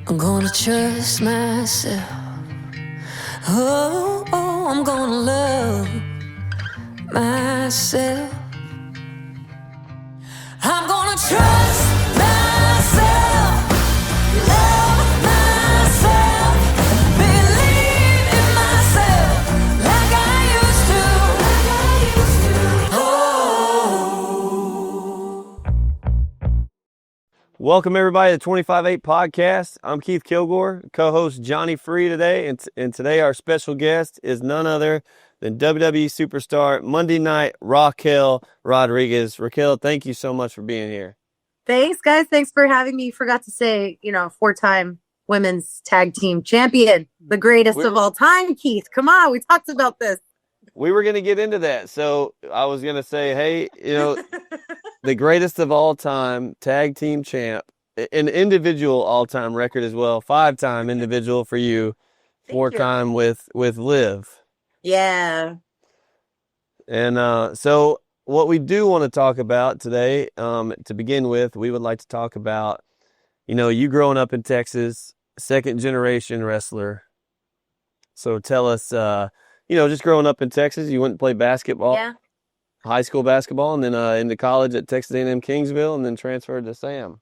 I'm gonna trust myself. Oh, I'm gonna love myself. I'm gonna trust myself, love myself, believe in myself like I used to. Oh. Welcome everybody to the 25-8 podcast. I'm Keith Kilgore, co-host Johnny Free today, and today our special guest is none other than WWE Superstar Monday Night Raquel Rodriguez. Raquel, thank you so much for being here. Thanks, guys. Thanks for having me. Forgot to say, four-time women's tag team champion, the greatest of all time, Keith. Come on, we talked about this. We were going to get into that, so I was going to say, hey, the greatest of all time tag team champ, an individual all-time record as well, 5-time individual for you, 4-time with Liv. Yeah. And so what we do want to talk about today, to begin with, we would like to talk about, you growing up in Texas, second-generation wrestler. So tell us, just growing up in Texas, you went and played basketball. Yeah. High school basketball, and then into college at Texas A&M Kingsville, and then transferred to Sam.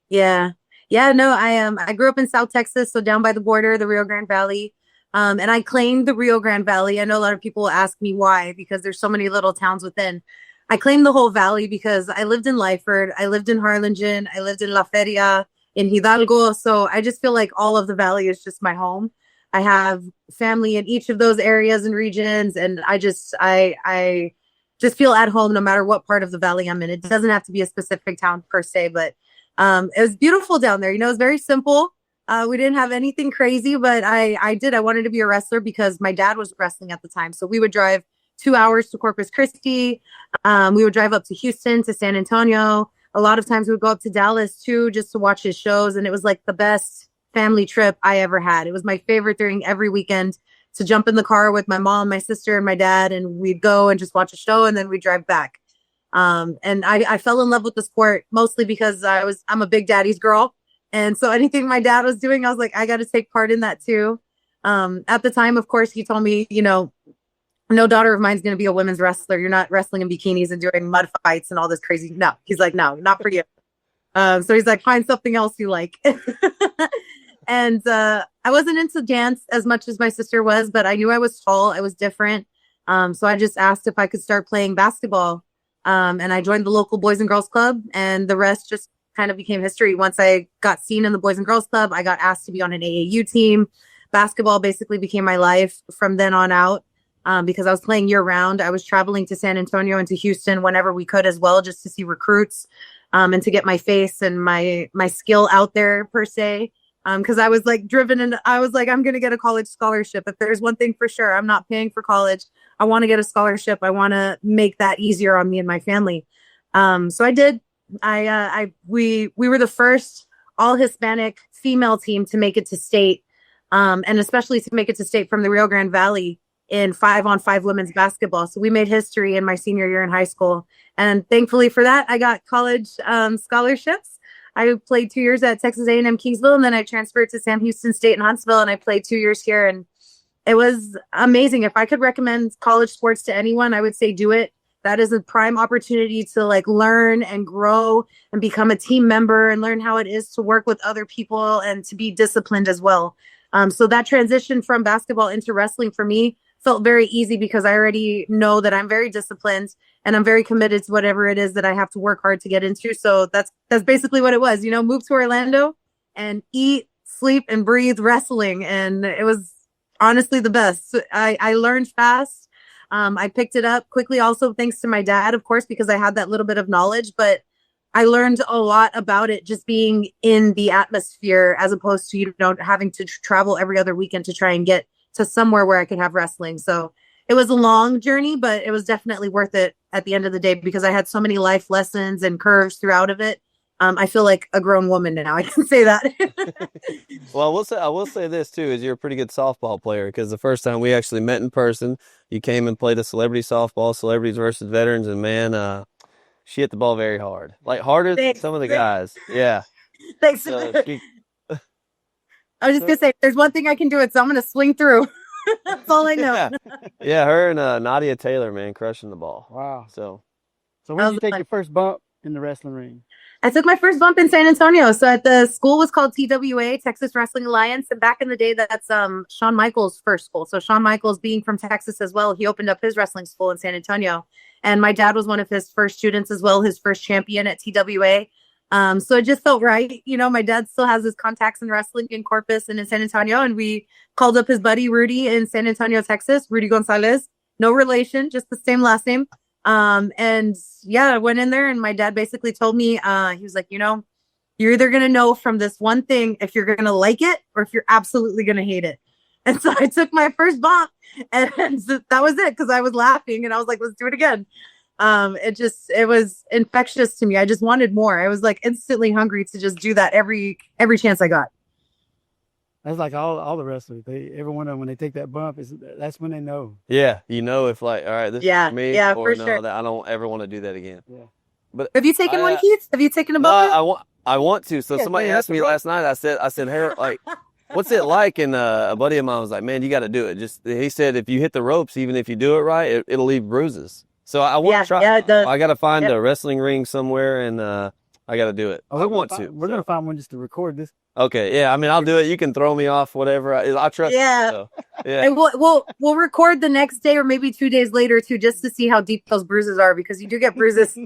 Yeah. No, I grew up in South Texas, so down by the border, the Rio Grande Valley. And I claimed the Rio Grande Valley. I know a lot of people ask me why, because there's so many little towns within. I claimed the whole valley because I lived in Lyford, I lived in Harlingen, I lived in La Feria, in Hidalgo. So I just feel like all of the valley is just my home. I have family in each of those areas and regions, and I just feel at home no matter what part of the valley I'm in. It doesn't have to be a specific town per se, but it was beautiful down there. It was very simple. We didn't have anything crazy, but I wanted to be a wrestler because my dad was wrestling at the time. So we would drive 2 hours to Corpus Christi. We would drive up to Houston, to San Antonio. A lot of times we would go up to Dallas too, just to watch his shows. And it was like the best family trip I ever had. It was my favorite during every weekend to jump in the car with my mom, my sister, and my dad, and we'd go and just watch a show, and then we'd drive back. And I fell in love with the sport mostly because I'm a big daddy's girl. And so anything my dad was doing, I was like, I got to take part in that too. At the time, of course, he told me, no daughter of mine is going to be a women's wrestler. You're not wrestling in bikinis and doing mud fights and all this crazy. No, he's like, no, not for you. So he's like, find something else you like. And I wasn't into dance as much as my sister was, but I knew I was tall. I was different. So I just asked if I could start playing basketball. And I joined the local Boys and Girls Club, and the rest just kind of became history. Once I got seen in the Boys and Girls Club, I got asked to be on an AAU team. Basketball basically became my life from then on out, because I was playing year round. I was traveling to San Antonio and to Houston whenever we could as well, just to see recruits, and to get my face and my skill out there per se. Because I was like driven, and I was like, I'm going to get a college scholarship. If there's one thing for sure, I'm not paying for college. I want to get a scholarship. I want to make that easier on me and my family. So I did. We were the first all Hispanic female team to make it to state, and especially to make it to state from the Rio Grande Valley in 5-on-5 women's basketball. So we made history in my senior year in high school. And thankfully for that, I got college scholarships. I played 2 years at Texas A&M Kingsville, and then I transferred to Sam Houston State in Huntsville, and I played 2 years here. And it was amazing. If I could recommend college sports to anyone, I would say do it. That is a prime opportunity to learn and grow and become a team member and learn how it is to work with other people and to be disciplined as well. So that transition from basketball into wrestling for me felt very easy because I already know that I'm very disciplined and I'm very committed to whatever it is that I have to work hard to get into. So that's basically what it was, move to Orlando and eat, sleep, and breathe wrestling. And it was honestly the best. I learned fast. I picked it up quickly also thanks to my dad, of course, because I had that little bit of knowledge, but I learned a lot about it just being in the atmosphere as opposed to, having to travel every other weekend to try and get to somewhere where I could have wrestling. So it was a long journey, but it was definitely worth it at the end of the day because I had so many life lessons and curves throughout of it. I feel like a grown woman now. I can say that. Well, I will say this too, is you're a pretty good softball player because the first time we actually met in person, you came and played a celebrity softball, celebrities versus veterans, and man, she hit the ball very hard, harder than some of the guys. Yeah. Thanks. So I was just gonna say, if there's one thing I can do, it's I'm gonna swing through. That's all I know. Yeah, yeah. Her and Nadia Taylor, man, crushing the ball. Wow. So So That when did was you take fun. your first bump in the wrestling ring? I took my first bump in San Antonio. So at the school was called TWA, Texas Wrestling Alliance. And back in the day, that's Shawn Michaels' first school. So Shawn Michaels being from Texas as well, he opened up his wrestling school in San Antonio. And my dad was one of his first students as well, his first champion at TWA. So it just felt right. You know, my dad still has his contacts in wrestling in Corpus and in San Antonio. And we called up his buddy Rudy in San Antonio, Texas, Rudy Gonzalez. No relation, just the same last name. And yeah, I went in there and my dad basically told me, he was like, you know, you're either going to know from this one thing if you're going to like it or if you're absolutely going to hate it. And so I took my first bump and that was it because I was laughing and I was like, let's do it again. It was infectious to me. I just wanted more. I was like instantly hungry to just do that every chance I got. That's like all the wrestlers. Every one of them, when they take that bump, that's when they know. yeah, you know, if like, all right, this Yeah, is for me, yeah, or for no, sure. that I don't ever want to do that again. Yeah. But Have you taken one, I, Keith? Have you taken a no, bump? I want to. So Yeah, somebody man, asked me last night. I said, Harold, like, what's it like? And a buddy of mine was like, man, you got to do it. He said, if you hit the ropes, even if you do it right, it'll leave bruises. So I want to try. Yeah, it does. I got to find Yep. a wrestling ring somewhere, and I got to do it. I want to. We're gonna find one just to record this. Okay, yeah. I mean, I'll do it. You can throw me off, whatever. I trust. Yeah. You, so, yeah. And we'll record the next day or maybe 2 days later too, just to see how deep those bruises are because you do get bruises.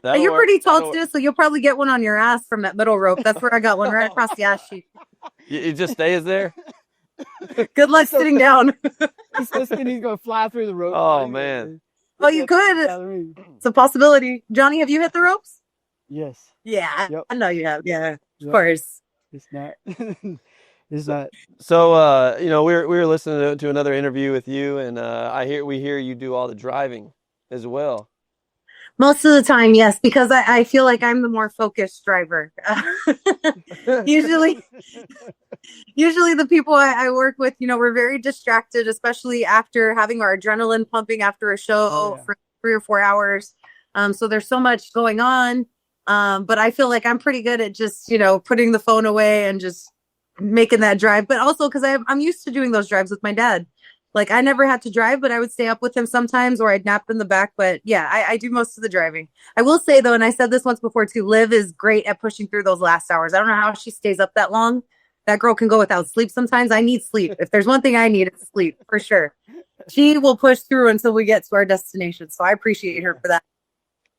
That'll You're work. pretty tall That'll too, work. so you'll probably get one on your ass from that middle rope. That's where I got one right across the ass cheek. It just stays there. Good luck sitting down. He's so skinny, he's gonna fly through the rope. Oh, man. Well, you could. It's a possibility. Johnny, have you hit the ropes? Yes. Yeah, Yep. I know you have. Yeah, of Yep. course. It's not. It's not. So, you know, we were listening to another interview with you, and we hear you do all the driving as well. Most of the time, yes, because I feel like I'm the more focused driver. Usually the people I work with, you know, we're very distracted, especially after having our adrenaline pumping after a show Oh, yeah. for 3 or 4 hours. So there's so much going on. But I feel like I'm pretty good at just, you know, putting the phone away and just making that drive. But also because I'm used to doing those drives with my dad. Like I never had to drive, but I would stay up with him sometimes or I'd nap in the back. But yeah, I do most of the driving. I will say though, and I said this once before too, Liv is great at pushing through those last hours. I don't know how she stays up that long. That girl can go without sleep sometimes. I need sleep. If there's one thing I need, it's sleep for sure. She will push through until we get to our destination. So I appreciate her for that.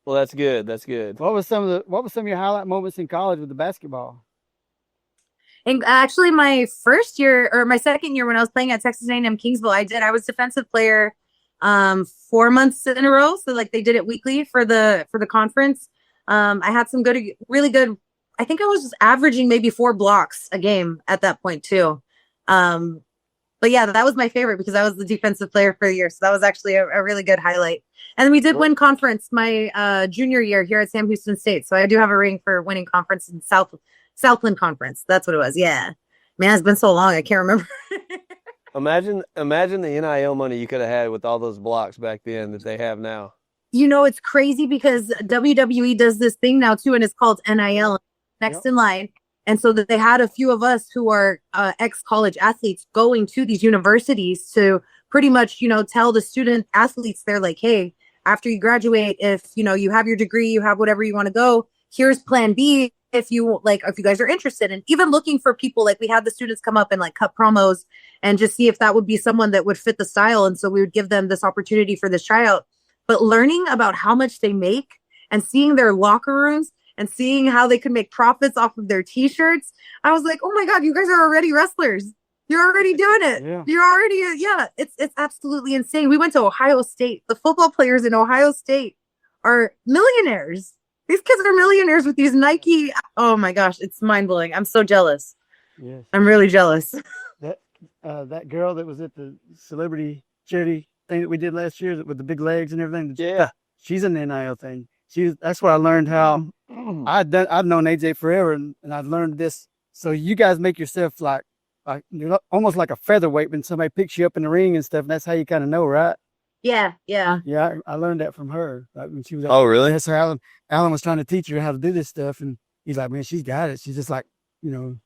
Well, that's good. That's good. What was some of your highlight moments in college with the basketball? And actually, my first year or my second year when I was playing at Texas A&M Kingsville, I was defensive player 4 months in a row. So like they did it weekly for the conference. I had some really good. I think I was just averaging maybe 4 blocks a game at that point too. But yeah, that was my favorite because I was the defensive player for the year. So that was actually a really good highlight. And we did win conference my junior year here at Sam Houston State. So I do have a ring for winning conference in Southland Conference. That's what it was. Yeah. Man, it's been so long. I can't remember. Imagine the NIL money you could have had with all those blocks back then that they have now. You know, it's crazy because WWE does this thing now too, and it's called NIL, next in line. And so that they had a few of us who are ex-college athletes going to these universities to pretty much, you know, tell the student athletes, they're like, hey, after you graduate, if, you know, you have your degree, you have whatever you want to go, here's plan B. If you guys are interested, and even looking for people, like we had the students come up and like cut promos and just see if that would be someone that would fit the style. And so we would give them this opportunity for this tryout, but learning about how much they make and seeing their locker rooms and seeing how they could make profits off of their t-shirts. I was like, oh my God, you guys are already wrestlers. You're already doing it. Yeah. You're already, it's absolutely insane. We went to Ohio State. The football players in Ohio State are millionaires. These kids are millionaires with these Nike. Oh my gosh, it's mind blowing. I'm so jealous. Yes. I'm really jealous. That girl that was at the celebrity charity thing that we did last year with the big legs and everything. Yeah. She's in the NIL thing. That's where I learned how I've known AJ forever and I've learned this. So you guys make yourself like you're almost like a featherweight when somebody picks you up in the ring and stuff. And that's how you kind of know, right? Yeah. Yeah, I learned that from her. Like when she was. Oh, really? That's her. Alan was trying to teach her how to do this stuff, and he's like, "Man, she's got it. She's just like, you know,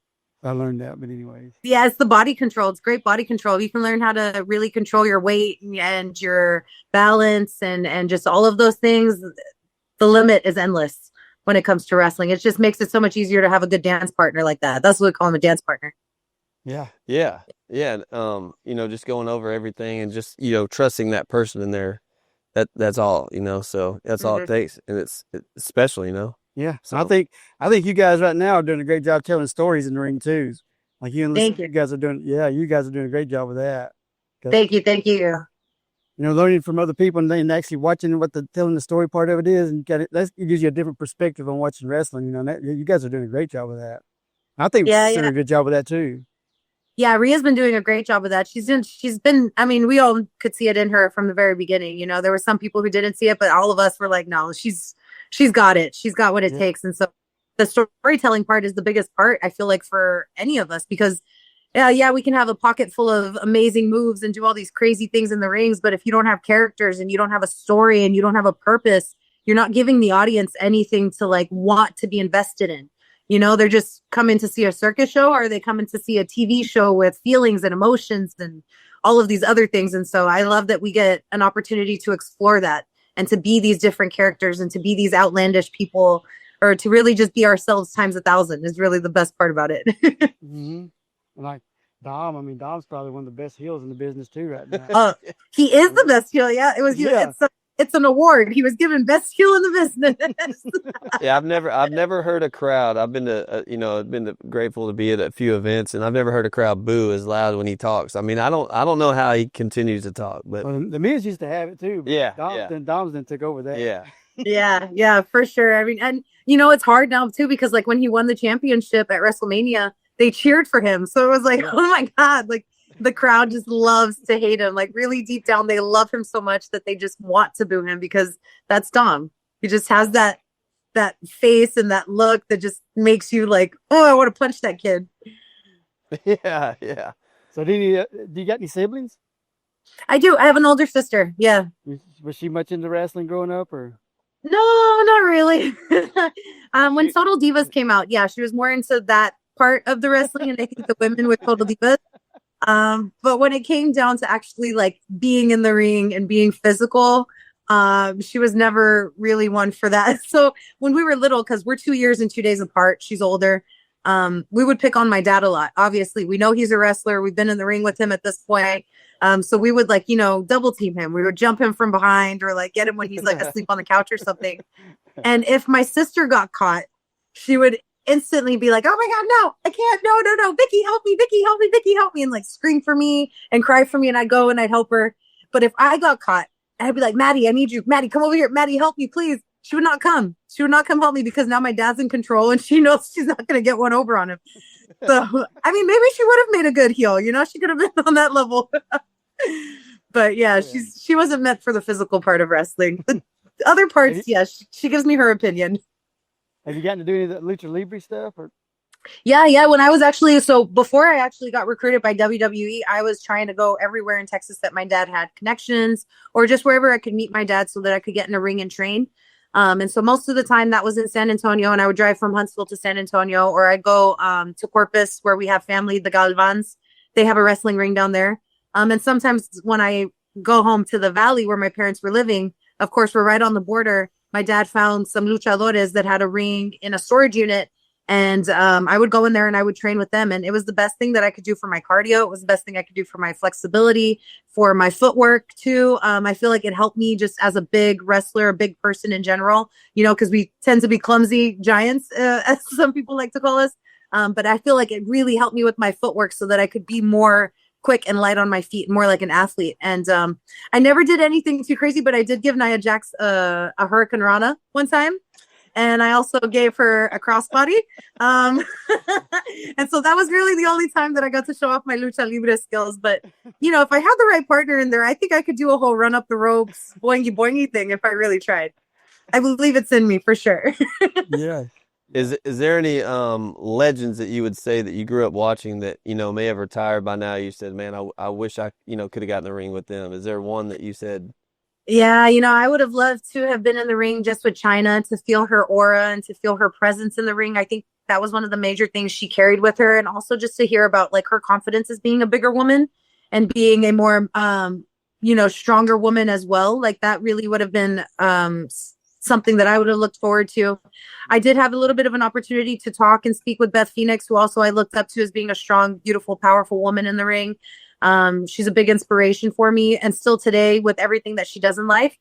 I learned that, but anyways. Yeah, it's the body control. It's great body control. You can learn how to really control your weight and your balance and just all of those things. The limit is endless when it comes to wrestling. It just makes it so much easier to have a good dance partner like that. That's what we call him, a dance partner. Yeah. Just going over everything and just, trusting that person in there. That's all, so that's all it takes. And it's special, Yeah. So So I think you guys right now are doing a great job telling stories in the ring too. Like you and Thank you you. guys are doing, you guys are doing a great job with that. Thank you. Thank you. Learning from other people and then actually watching what telling the story part of it is, and it gives you a different perspective on watching wrestling. You guys are doing a great job with that. I think Yeah, Rhea's doing yeah. a good job with that too. Yeah, Ria's been doing a great job with that. She's been, I mean, we all could see it in her from the very beginning. There were some people who didn't see it, but all of us were like, no, she's got it. She's got what it Yeah. takes. And so the storytelling part is the biggest part, I feel like, for any of us, because yeah, we can have a pocket full of amazing moves and do all these crazy things in the rings, but if you don't have characters and you don't have a story and you don't have a purpose, you're not giving the audience anything to like want to be invested in. They're just coming to see a circus show, or are they coming to see a TV show with feelings and emotions and all of these other things. And so I love that we get an opportunity to explore that and to be these different characters and to be these outlandish people, or to really just be ourselves times 1,000 is really the best part about it. Mm-hmm. And like Dom's probably one of the best heels in the business too right now. He is the best heel. Yeah, Yeah. it's an award. He was given best heel in the business. yeah, I've never heard a crowd. I've been to, grateful to be at a few events, and I've never heard a crowd boo as loud when he talks. I mean, I don't know how he continues to talk, but Well, the Miz used to have it too. But Yeah, Dom's then took over that. yeah. Yeah, for sure. I mean, and it's hard now too, because like when he won the championship at WrestleMania, they cheered for him. So it was like, oh my God, like the crowd just loves to hate him. Like really deep down, they love him so much that they just want to boo him, because that's Dom. He just has that face and that look that just makes you like, oh, I want to punch that kid. Yeah. So do you got any siblings? I do. I have an older sister. Yeah. Was she much into wrestling growing up, or? No, not really. When Total Divas came out, yeah, she was more into that part of the wrestling, and I think the women with Total Divas. But when it came down to actually like being in the ring and being physical, she was never really one for that. So when we were little, because we're 2 years and 2 days apart, she's older. We would pick on my dad a lot. Obviously, we know he's a wrestler. We've been in the ring with him at this point. So we would like, double team him. We would jump him from behind, or like get him when he's like asleep on the couch or something. And if my sister got caught, she would instantly be like, oh my God, no, I can't. No. Vicky, help me. Vicky, help me. Vicky, help me. And like scream for me and cry for me. And I'd go and I'd help her. But if I got caught, I'd be like, Maddie, I need you. Maddie, come over here. Maddie, help me, please. She would not come. She would not come help me, because now my dad's in control and she knows she's not going to get one over on him. So, I mean, maybe she would have made a good heel, she could have been on that level. But yeah, she wasn't meant for the physical part of wrestling. The other parts, yes, she gives me her opinion. Have you gotten to do any of the Lucha Libre stuff? Or? Yeah. When I was before I actually got recruited by WWE, I was trying to go everywhere in Texas that my dad had connections, or just wherever I could meet my dad so that I could get in a ring and train. And so most of the time that was in San Antonio, and I would drive from Huntsville to San Antonio, or I'd go to Corpus, where we have family, the Galvans. They have a wrestling ring down there. And sometimes when I go home to the valley where my parents were living, of course, we're right on the border. My dad found some luchadores that had a ring in a storage unit. And I would go in there and I would train with them. And it was the best thing that I could do for my cardio. It was the best thing I could do for my flexibility, for my footwork too. I feel like it helped me just as a big wrestler, a big person in general, because we tend to be clumsy giants, as some people like to call us. But I feel like it really helped me with my footwork so that I could be more quick and light on my feet, more like an athlete. And I never did anything too crazy, but I did give Nia Jax a Hurricane Rana one time. And I also gave her a crossbody. And so that was really the only time that I got to show off my lucha libre skills. But, if I had the right partner in there, I think I could do a whole run up the ropes, boingy boingy thing if I really tried. I believe it's in me for sure. Yeah. Is there any legends that you would say that you grew up watching that, may have retired by now? You said, man, I wish I, could have gotten in the ring with them. Is there one that you said? Yeah, I would have loved to have been in the ring just with China, to feel her aura and to feel her presence in the ring. I think that was one of the major things she carried with her. And also just to hear about like her confidence as being a bigger woman and being a more, stronger woman as well. Like that really would have been something that I would have looked forward to. I did have a little bit of an opportunity to talk and speak with Beth Phoenix, who also I looked up to as being a strong, beautiful, powerful woman in the ring. She's a big inspiration for me and still today with everything that she does in life.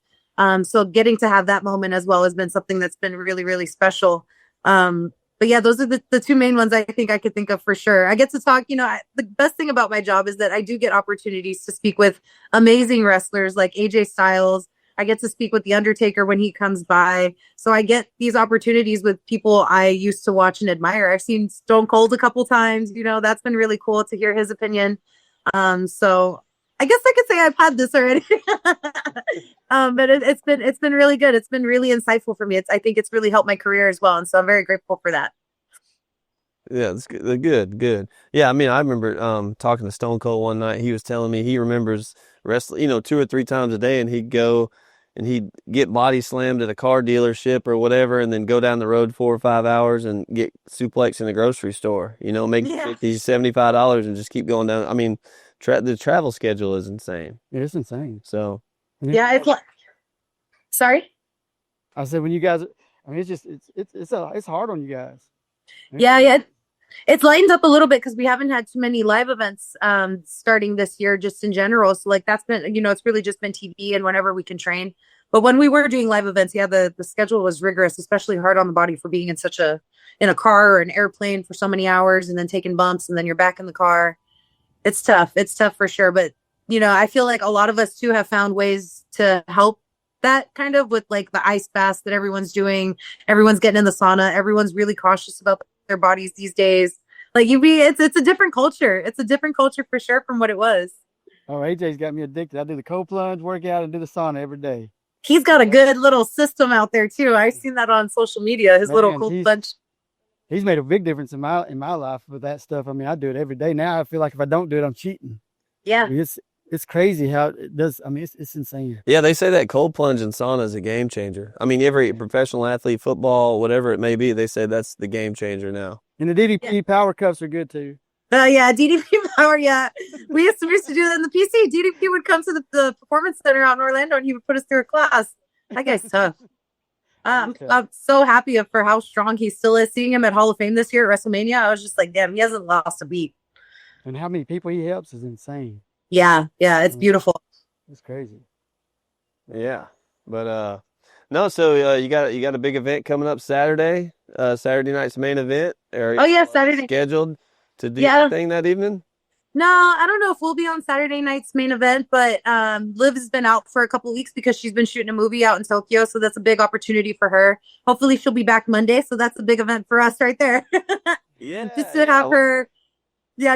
So getting to have that moment as well has been something that's been really, really special. But yeah, those are the two main ones I think I could think of for sure. I get to talk, the best thing about my job is that I do get opportunities to speak with amazing wrestlers like AJ Styles. I get to speak with The Undertaker when he comes by. So I get these opportunities with people I used to watch and admire. I've seen Stone Cold a couple times, that's been really cool to hear his opinion. So I guess I could say I've had this already. But it's been really good. It's been really insightful for me. I think it's really helped my career as well. And so I'm very grateful for that. Yeah, that's good. Good. Yeah, I mean, I remember talking to Stone Cold one night. He was telling me he remembers wrestling, 2 or 3 times a day, and he'd go and he'd get body slammed at a car dealership or whatever, and then go down the road 4 or 5 hours and get suplexed in the grocery store, make $50, $75 and just keep going down. I mean, the travel schedule is insane. It's insane. So, yeah, it's like, sorry. I said, when you guys, I mean, it's hard on you guys. Yeah. It's lightened up a little bit because we haven't had too many live events starting this year just in general. So like that's been, it's really just been TV and whenever we can train. But when we were doing live events, the schedule was rigorous, especially hard on the body for being in a car or an airplane for so many hours and then taking bumps and then you're back in the car. It's tough. It's tough for sure. But, I feel like a lot of us too have found ways to help that kind of with like the ice baths that everyone's doing. Everyone's getting in the sauna. Everyone's really cautious about their bodies these days. Like it's a different culture. It's a different culture for sure from what it was. Oh, AJ's got me addicted. I do the cold plunge workout and do the sauna every day. He's got a good little system out there too. I've seen that on social media. His little cold plunge. He's made a big difference in my life with that stuff. I mean, I do it every day now. I feel like if I don't do it, I'm cheating. Yeah. I mean, it's crazy how it does. I mean, it's insane. Yeah, they say that cold plunge and sauna is a game changer. I mean, every professional athlete, football, whatever it may be, they say that's the game changer now. And the DDP power cups are good too. Yeah, DDP power. Yeah, we used to do that in the PC. DDP would come to the performance center out in Orlando, and he would put us through a class. That guy's tough. I'm so happy for how strong he still is. Seeing him at Hall of Fame this year at WrestleMania, I was just like, damn, he hasn't lost a beat. And how many people he helps is insane. Yeah, it's beautiful. It's crazy. Yeah, but no. So you got a big event coming up Saturday. Saturday night's main event. Saturday. Scheduled to do anything that evening? No, I don't know if we'll be on Saturday night's main event, but Liv has been out for a couple of weeks because she's been shooting a movie out in Tokyo, so that's a big opportunity for her. Hopefully she'll be back Monday, so that's a big event for us right there. Yeah.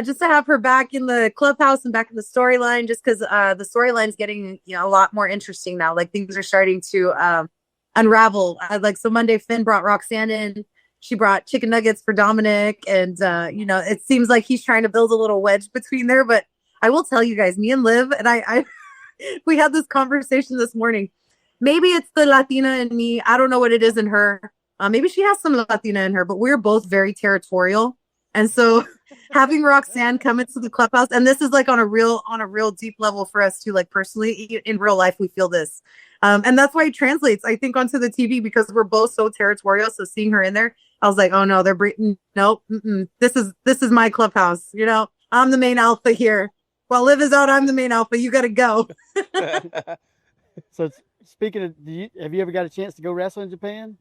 Just to have her back in the clubhouse and back in the storyline, just because the storyline's getting a lot more interesting now. Like things are starting to unravel. So Monday Finn brought Roxanne in. She brought chicken nuggets for Dominic, and it seems like he's trying to build a little wedge between there. But I will tell you guys, me and Liv and I we had this conversation this morning. Maybe it's the Latina in me. I don't know what it is in her. Maybe she has some Latina in her, but we're both very territorial. And so having Roxanne come into the clubhouse, and this is like on a real deep level for us too, like personally in real life, we feel this. And that's why it translates, I think, onto the TV because we're both so territorial. So seeing her in there, I was like, oh no, they're nope. This is my clubhouse. I'm the main alpha here. While Liv is out, I'm the main alpha. You got to go. So speaking of, have you ever got a chance to go wrestle in Japan?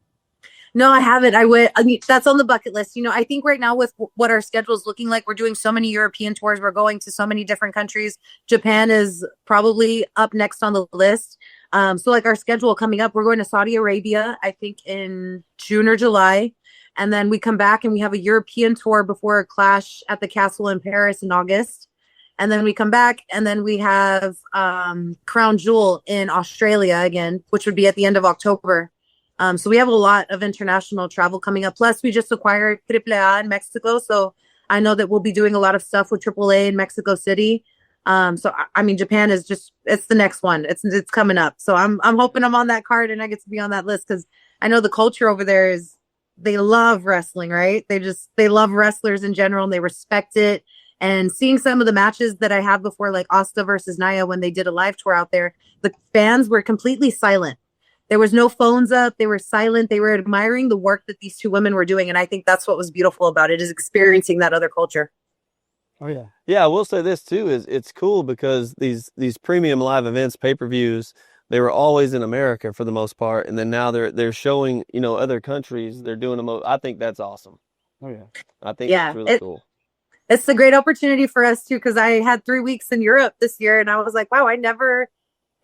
No, I haven't. I would. I mean, that's on the bucket list. I think right now with what our schedule is looking like, we're doing so many European tours. We're going to so many different countries. Japan is probably up next on the list. So like our schedule coming up, we're going to Saudi Arabia, I think in June or July. And then we come back and we have a European tour before a Clash at the Castle in Paris in August. And then we come back and then we have Crown Jewel in Australia again, which would be at the end of October. So we have a lot of international travel coming up. Plus, we just acquired AAA in Mexico. So I know that we'll be doing a lot of stuff with AAA in Mexico City. So, I mean, Japan is it's the next one. It's coming up. So I'm hoping I'm on that card and I get to be on that list because I know the culture over there is they love wrestling, right? They love wrestlers in general and they respect it. And seeing some of the matches that I had before, like Asta versus Naya, when they did a live tour out there, the fans were completely silent. There was no phones up. They were silent. They were admiring the work that these two women were doing. And I think that's what was beautiful about it, is experiencing that other culture. Oh yeah. Yeah, I will say this too, is it's cool because these premium live events, pay-per-views, they were always in America for the most part, and then now they're showing, other countries. They're doing them. I think that's awesome. Oh yeah. I think Yeah, that's really cool. It's a great opportunity for us too, because I had 3 weeks in Europe this year, and I was like, wow, I never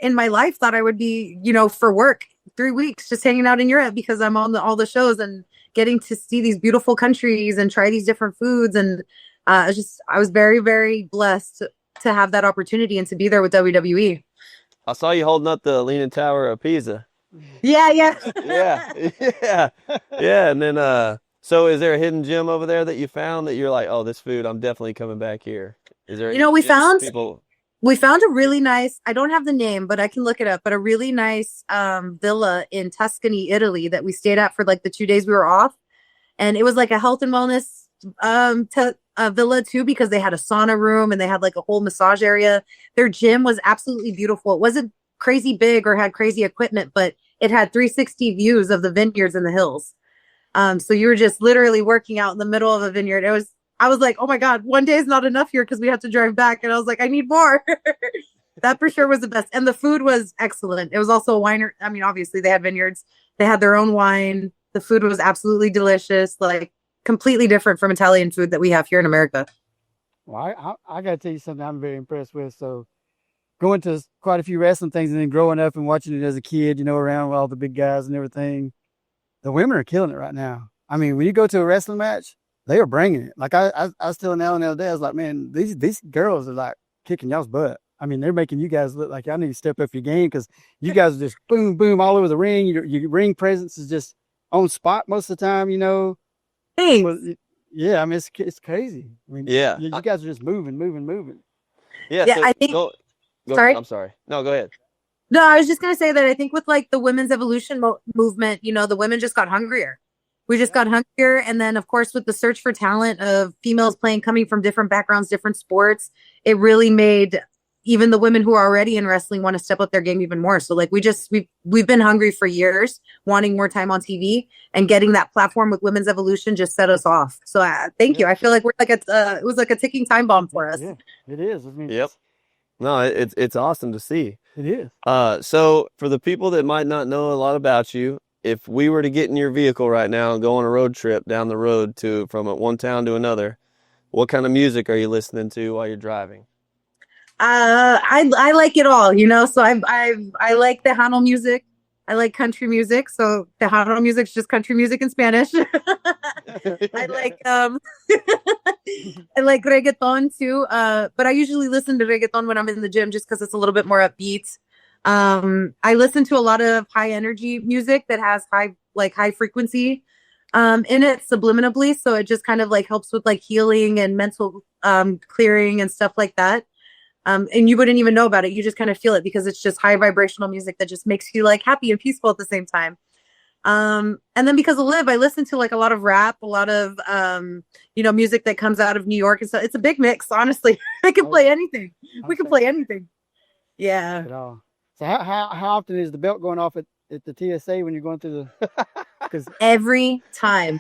in my life thought I would be, for work 3 weeks just hanging out in Europe, because I'm on all the shows and getting to see these beautiful countries and try these different foods. And I was very, very blessed to have that opportunity and to be there with WWE. I saw you holding up the Leaning Tower of Pisa. Yeah. Yeah. And then, so is there a hidden gem over there that you found that you're like, oh, this food, I'm definitely coming back here? Is there? We found people. We found a really nice, I don't have the name, but I can look it up, but a really nice villa in Tuscany, Italy, that we stayed at for like the 2 days we were off. And it was like a health and wellness villa too, because they had a sauna room and they had like a whole massage area. Their gym was absolutely beautiful. It wasn't crazy big or had crazy equipment, but it had 360 views of the vineyards and the hills. So you were just literally working out in the middle of a vineyard. I was like, oh my God, one day is not enough here because we have to drive back. And I was like, I need more. That for sure was the best. And the food was excellent. It was also a winery. I mean, obviously they had vineyards. They had their own wine. The food was absolutely delicious, like completely different from Italian food that we have here in America. Well, I got to tell you something I'm very impressed with. So going to quite a few wrestling things and then growing up and watching it as a kid, around with all the big guys and everything, the women are killing it right now. I mean, when you go to a wrestling match, they are bringing it. Like I was telling Alan the other day, I was like, man, these girls are like kicking y'all's butt. I mean, they're making you guys look like y'all need to step up your game, because you guys are just boom, boom all over the ring. Your ring presence is just on spot most of the time, Thanks. Yeah, I mean, it's crazy. I mean, Yeah. you guys are just moving. Yeah. Yeah, So I think. Sorry? I'm sorry. No, go ahead. No, I was just going to say that I think with like the women's evolution movement, the women just got hungrier. We just got hungrier. And then, of course, with the search for talent of females coming from different backgrounds, different sports, it really made even the women who are already in wrestling want to step up their game even more. So like we've been hungry for years, wanting more time on TV, and getting that platform with Women's Evolution just set us off. So thank you. I feel like we're like it was like a ticking time bomb for us. Yeah, it is. I mean, Yep. No, it's awesome to see. It is. So for the people that might not know a lot about you, if we were to get in your vehicle right now and go on a road trip down the road from one town to another, what kind of music are you listening to while you're driving? I like it all, so I like Tejano music. I like country music. So Tejano music is just country music in Spanish. I like I like reggaeton too. But I usually listen to reggaeton when I'm in the gym just because it's a little bit more upbeat. I listen to a lot of high energy music that has high frequency in it subliminally. So it just kind of like helps with like healing and mental clearing and stuff like that. And you wouldn't even know about it. You just kind of feel it because it's just high vibrational music that just makes you like happy and peaceful at the same time. And then because of Liv, I listen to like a lot of rap, a lot of, music that comes out of New York. And so it's a big mix, honestly. I can play anything. We can play anything. Yeah. At all. So how often is the belt going off at the TSA when you're going through the? Because every time.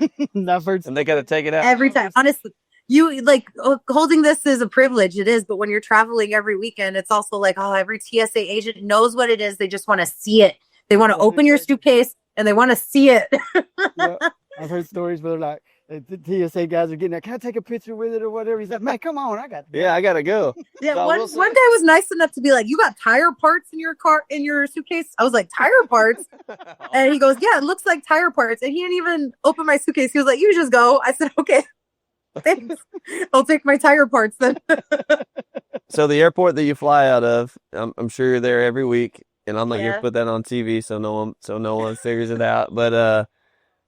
I've heard. And they got to take it out every time. Honestly, you like holding this is a privilege. It is, but when you're traveling every weekend, it's also like, oh, every TSA agent knows what it is. They just want to see it. They want to open your suitcase and they want to see it. Yeah, I've heard stories where like the TSA guys are getting there. Can I take a picture with it or whatever? He's like, man, come on, I got. Yeah, I gotta go. Yeah, So one guy was nice enough to be like, you got tire parts in your car, in your suitcase? I was like, tire parts? And he goes, yeah, it looks like tire parts. And he didn't even open my suitcase. He was like, you just go. I said, okay, thanks. I'll take my tire parts then. So the airport that you fly out of, I'm sure you're there every week, and I'm not Yeah. gonna put that on TV so no one figures it out. But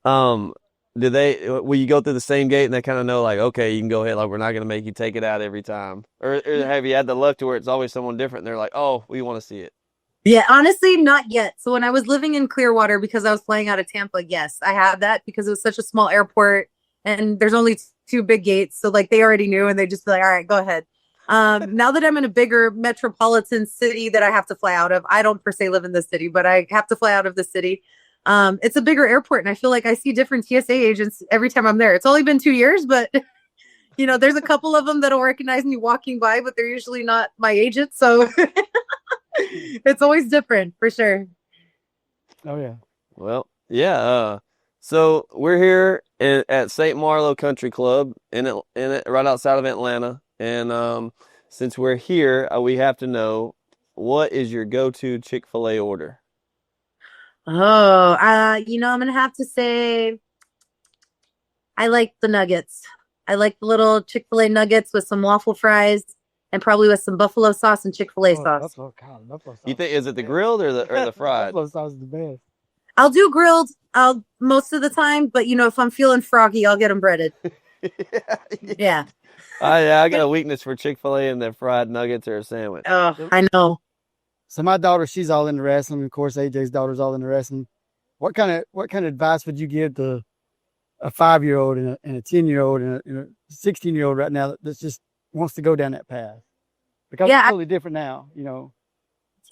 will you go through the same gate and they kind of know like, okay, you can go ahead, like we're not gonna make you take it out every time, or have you had the luck to where it's always someone different and they're like, oh, we want to see it? Yeah, honestly, not yet. So when I was living in Clearwater, because I was flying out of Tampa, yes, I had that because it was such a small airport and there's only two big gates. So like they already knew and they just be like, all right, go ahead. Now that I'm in a bigger metropolitan city that I have to fly out of, I don't per se live in the city, but I have to fly out of the city. It's a bigger airport and I feel like I see different TSA agents every time I'm there. It's only been 2 years, but there's a couple of them that'll recognize me walking by, but they're usually not my agent. So it's always different for sure. Oh yeah. Well, yeah. So we're here at St. Marlowe Country Club right outside of Atlanta, and since we're here, we have to know, what is your go-to Chick-fil-A order? I'm gonna have to say I like the nuggets. I like the little Chick-fil-A nuggets with some waffle fries and probably with some buffalo sauce and Chick-fil-A sauce. Buffalo sauce. You think, is it the grilled or the fried? Buffalo sauce is the best. I'll do grilled most of the time, but if I'm feeling froggy, I'll get them breaded. Yeah. I got a weakness for Chick-fil-A and their fried nuggets or a sandwich. Oh, I know. So my daughter, she's all into wrestling. Of course, AJ's daughter's all into wrestling. What kind of advice would you give to a 5-year-old and a 10-year-old and a 16-year-old right now that just wants to go down that path? Because it's totally different now,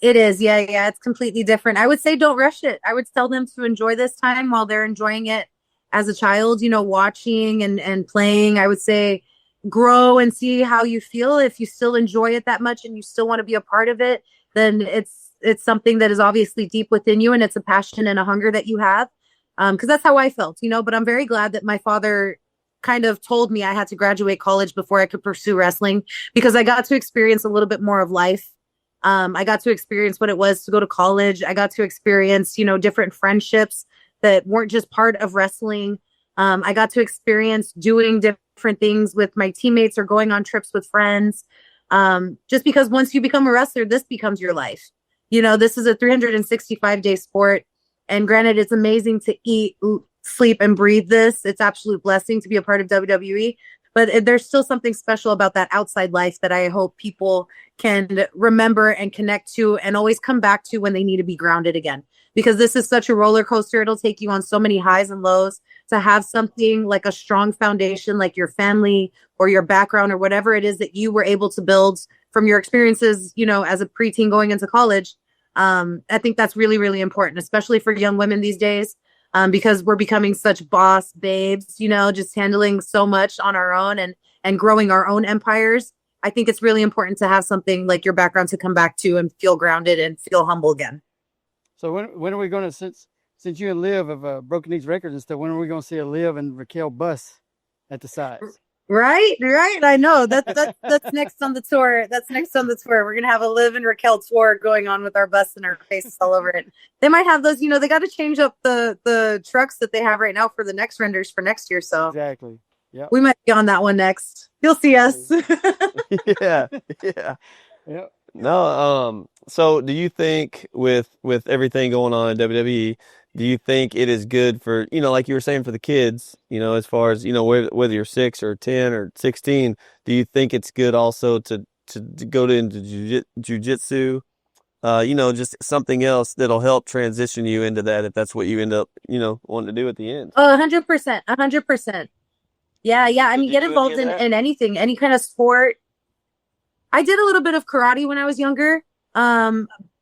It is. Yeah. It's completely different. I would say don't rush it. I would tell them to enjoy this time while they're enjoying it as a child, watching and playing. I would say grow and see how you feel. If you still enjoy it that much and you still want to be a part of it, then it's something that is obviously deep within you and it's a passion and a hunger that you have. Because that's how I felt, but I'm very glad that my father kind of told me I had to graduate college before I could pursue wrestling because I got to experience a little bit more of life. I got to experience what it was to go to college. I got to experience, different friendships that weren't just part of wrestling. I got to experience doing different things with my teammates or going on trips with friends. Just because once you become a wrestler, this becomes your life. This is a 365-day sport. And granted, it's amazing to eat, sleep, and breathe this. It's absolute blessing to be a part of WWE. But there's still something special about that outside life that I hope people can remember and connect to and always come back to when they need to be grounded again. Because this is such a roller coaster. It'll take you on so many highs and lows. To have something like a strong foundation, like your family or your background or whatever it is that you were able to build from your experiences, as a preteen going into college. I think that's really, really important, especially for young women these days. Because we're becoming such boss babes, just handling so much on our own and growing our own empires. I think it's really important to have something like your background to come back to and feel grounded and feel humble again. So when are we going to, since you and Liv have broken these records and stuff, when are we going to see a Liv and Raquel bus at the sides? Right. I know that's next on the tour. That's next on the tour. We're gonna have a Liv and Raquel tour going on with our bus and our faces all over it. They might have those. They got to change up the trucks that they have right now for the next renders for next year. So exactly. Yeah. We might be on that one next. You'll see us. Yeah. No. So do you think with everything going on in WWE? Do you think it is good for, like you were saying, for the kids, as far as, whether you're 6 or 10 or 16, do you think it's good also to go into jujitsu, just something else that'll help transition you into that if that's what you end up, wanting to do at the end? 100%. 100%. Yeah. I mean, get involved in anything, any kind of sport. I did a little bit of karate when I was younger.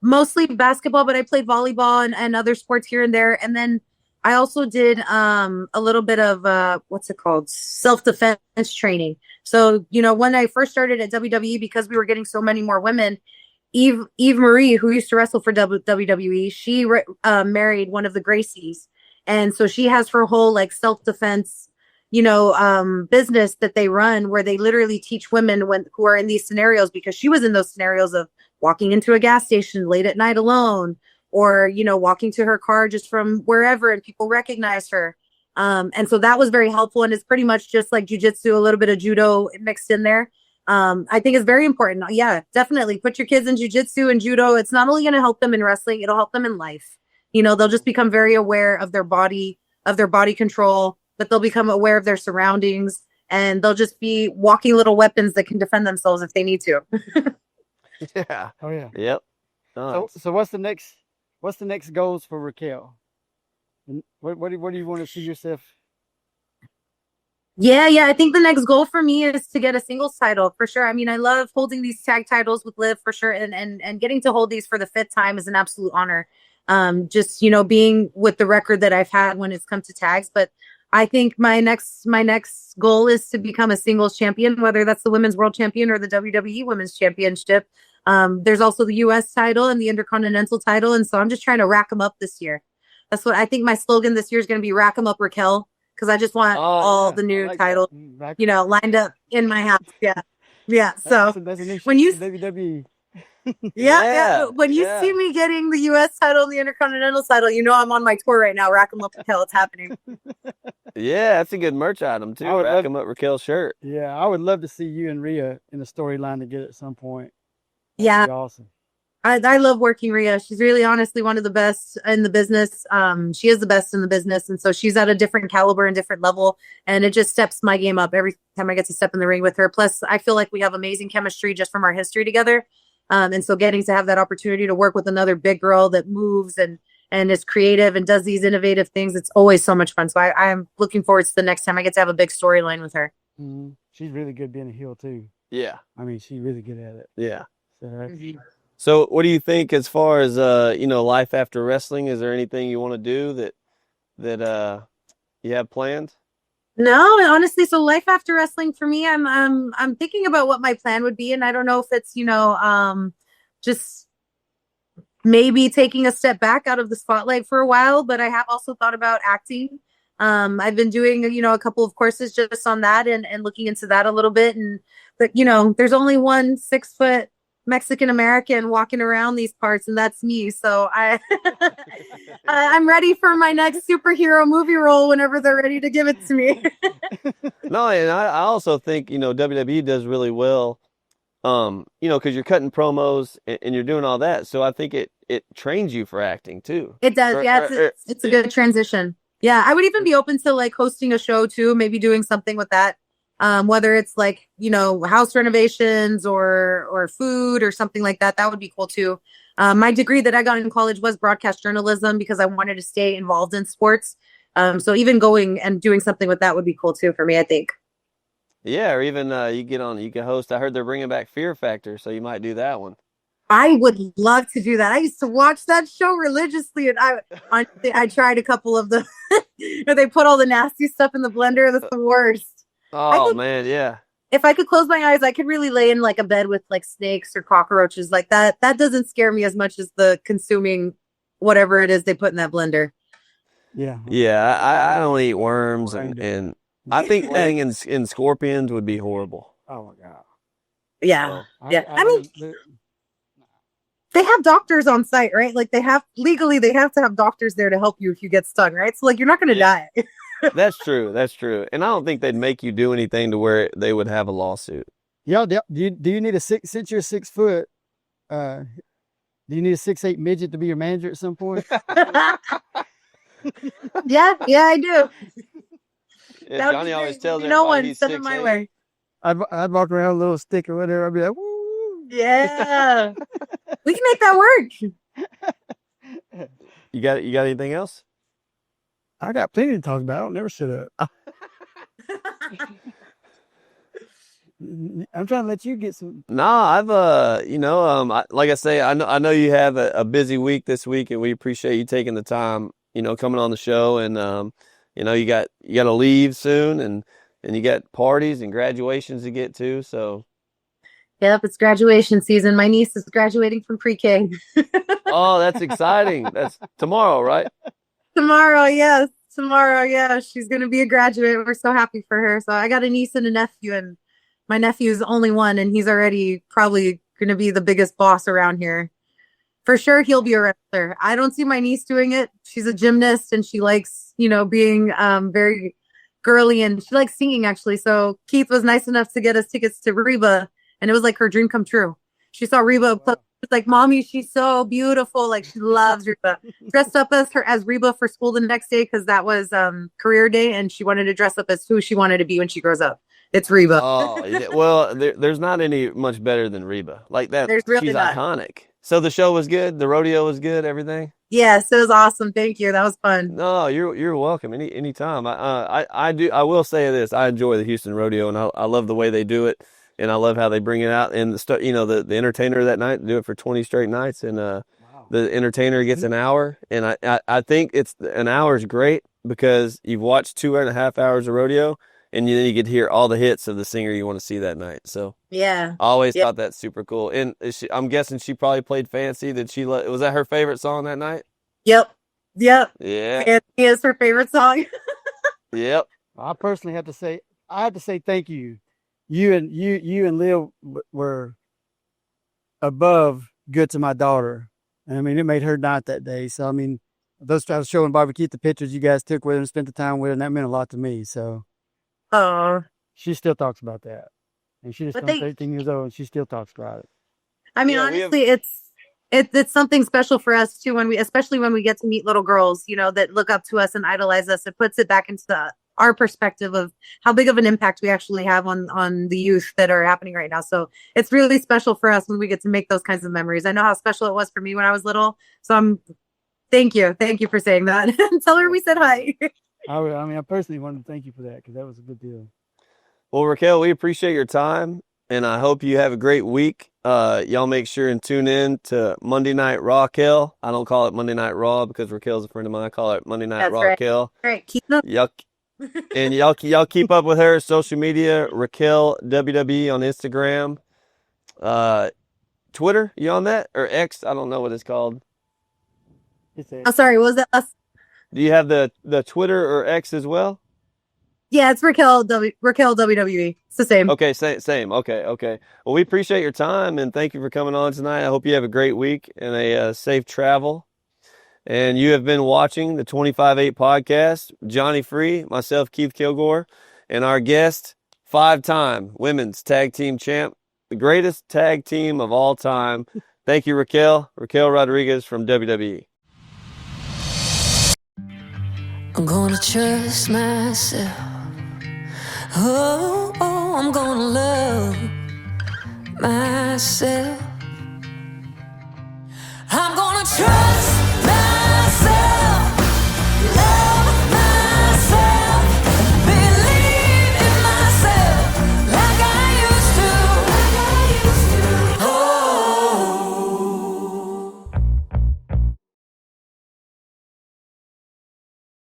Mostly basketball, but I played volleyball and other sports here and there. And then I also did a little bit of what's it called? Self-defense training. So, when I first started at WWE, because we were getting so many more women, Eve Marie, who used to wrestle for WWE, she married one of the Gracies. And so she has her whole self-defense, business that they run where they literally teach women who are in these scenarios, because she was in those scenarios of walking into a gas station late at night alone, or, walking to her car just from wherever and people recognize her. And so that was very helpful. And it's pretty much just like jujitsu, a little bit of judo mixed in there. I think it's very important. Yeah, definitely put your kids in jujitsu and judo. It's not only going to help them in wrestling, it'll help them in life. They'll just become very aware of their body control, but they'll become aware of their surroundings, and they'll just be walking little weapons that can defend themselves if they need to. Yeah. Oh yeah. Yep. Nice. So what's the next goals for Raquel? And what do you want to see yourself? Yeah. I think the next goal for me is to get a singles title for sure. I mean, I love holding these tag titles with Liv for sure, and getting to hold these for the 5th time is an absolute honor. Just being with the record that I've had when it's come to tags, but I think my next goal is to become a singles champion, whether that's the Women's World Champion or the WWE Women's Championship. There's also the U.S. title and the Intercontinental title, and so I'm just trying to rack them up this year. That's what I think my slogan this year is going to be: rack them up, Raquel. Because I just want all the new titles, lined up in my house. Yeah. So that's an when you WWE. yeah. When you see me getting the U.S. title and the Intercontinental title, I'm on my tour right now. Rack 'em up, Raquel. It's happening. Yeah, that's a good merch item too. Rack 'em up Raquel shirt. Yeah, I would love to see you and Rhea in the storyline together at some point. That'd be awesome. I love working Rhea. She's really honestly one of the best in the business. She is the best in the business. And so she's at a different caliber and different level. And it just steps my game up every time I get to step in the ring with her. Plus, I feel like we have amazing chemistry just from our history together. And so getting to have that opportunity to work with another big girl that moves and is creative and does these innovative things, it's always so much fun. So I am looking forward to the next time I get to have a big storyline with her. Mm-hmm. She's really good being a heel too. Yeah. I mean, she's really good at it. Yeah. So So what do you think as far as life after wrestling? Is there anything you want to do that you have planned? No, honestly, so life after wrestling for me, I'm thinking about what my plan would be, and I don't know if it's just maybe taking a step back out of the spotlight for a while, but I have also thought about acting. I've been doing a couple of courses just on that and looking into that a little bit, but there's only one 6-foot Mexican American walking around these parts, and that's me. So I'm ready for my next superhero movie role whenever they're ready to give it to me. No, and I also think WWE does really well, because you're cutting promos and you're doing all that. So I think it trains you for acting too. It does, yeah. It's a good transition. Yeah, I would even be open to like hosting a show too, maybe doing something with that. Whether it's like, house renovations or food or something like that, that would be cool too. My degree that I got in college was broadcast journalism because I wanted to stay involved in sports. So even going and doing something with that would be cool too for me, I think. Yeah, or even you can host. I heard they're bringing back Fear Factor, so you might do that one. I would love to do that. I used to watch that show religiously, and I tried a couple of the, they put all the nasty stuff in the blender. That's the worst. Oh man, yeah. If I could close my eyes, I could really lay in like a bed with like snakes or cockroaches like that. That doesn't scare me as much as the consuming whatever it is they put in that blender. Yeah. Yeah, I don't eat worms, and I think laying in scorpions would be horrible. Oh my God. Yeah. So, yeah. I mean, they have doctors on site, right? Like they have to have doctors there to help you if you get stung, right? So like you're not going to die. That's true. And I don't think they'd make you do anything to where they would have a lawsuit. Yeah. Do you need since you're 6 foot, do you need a 6'8" midget to be your manager at some point? Yeah, I do. Yeah, Johnny always tells no everybody one send it my 6'8". way. I'd walk around with a little stick or whatever. I'd be like, woo. Yeah. We can make that work. You got anything else? I got plenty to talk about. I don't never shut up. I'm trying to let you get some. Nah, I've like I say, I know you have a busy week this week, and we appreciate you taking the time, coming on the show, and you got to leave soon, and you got parties and graduations to get to, so. Yep, it's graduation season. My niece is graduating from pre-K. Oh, that's exciting. That's tomorrow, right? Tomorrow, yes. She's going to be a graduate. We're so happy for her. So I got a niece and a nephew, and my nephew's only one, and he's already probably going to be the biggest boss around here. For sure, he'll be a wrestler. I don't see my niece doing it. She's a gymnast, and she likes, being very girly, and she likes singing, actually. So Keith was nice enough to get us tickets to Reba, and it was like her dream come true. She saw Reba. It's like, Mommy, she's so beautiful. Like, she loves Reba. Dressed up as Reba for school the next day because that was career day, and she wanted to dress up as who she wanted to be when she grows up. It's Reba. Oh, yeah. Well, there's not any much better than Reba. Like that. There's really she's not. iconic. So the show was good. The rodeo was good. Everything. Yes, it was awesome. Thank you. That was fun. No, you're welcome. Anytime. I will say this. I enjoy the Houston rodeo, and I love the way they do it, and I love how they bring it out. And the entertainer that night do it for 20 straight nights, and the entertainer gets an hour, and I think it's an hour is great because you've watched 2.5 hours of rodeo, and then you get to hear all the hits of the singer you want to see that night. So Yeah. I always thought that's super cool. And I'm guessing she probably played Fancy. Was that her favorite song that night? Yep. Yeah. Fancy is her favorite song. Yep. I personally have to say thank you. You and Liv were above good to my daughter. And I mean, it made her night that day. So I mean, I was showing Barbecue the pictures you guys took with her and spent the time with her, and that meant a lot to me. So Oh. she still talks about that. And she just But turned 13 years old and she still talks about it. I mean, Yeah, honestly, it's something special for us too especially when we get to meet little girls, that look up to us and idolize us. It puts it back into our perspective of how big of an impact we actually have on the youth that are happening right now. So it's really special for us when we get to make those kinds of memories. I know how special it was for me when I was little. So thank you for saying that. Tell her we said hi. I personally wanted to thank you for that because that was a good deal. Well, Raquel, we appreciate your time, and I hope you have a great week. Y'all make sure and tune in to Monday Night Raquel. I don't call it Monday Night Raw because Raquel's a friend of mine. I call it Monday Night Raquel. Right. Keep them. Y'all keep up with her social media, Raquel WWE on Instagram. Twitter, you on that? Or X? I don't know what it's called. Oh, sorry. What was that? Do you have the Twitter or X as well? Yeah, it's Raquel WWE. It's the same. Okay, same. Okay. Well, we appreciate your time and thank you for coming on tonight. I hope you have a great week and a safe travel. And you have been watching the 25-8 podcast. Johnny Free, myself, Keith Kilgore, and our guest, 5-time women's tag team champ, the greatest tag team of all time. Thank you, Raquel Rodriguez from WWE. I'm gonna trust myself. Oh, I'm gonna love myself.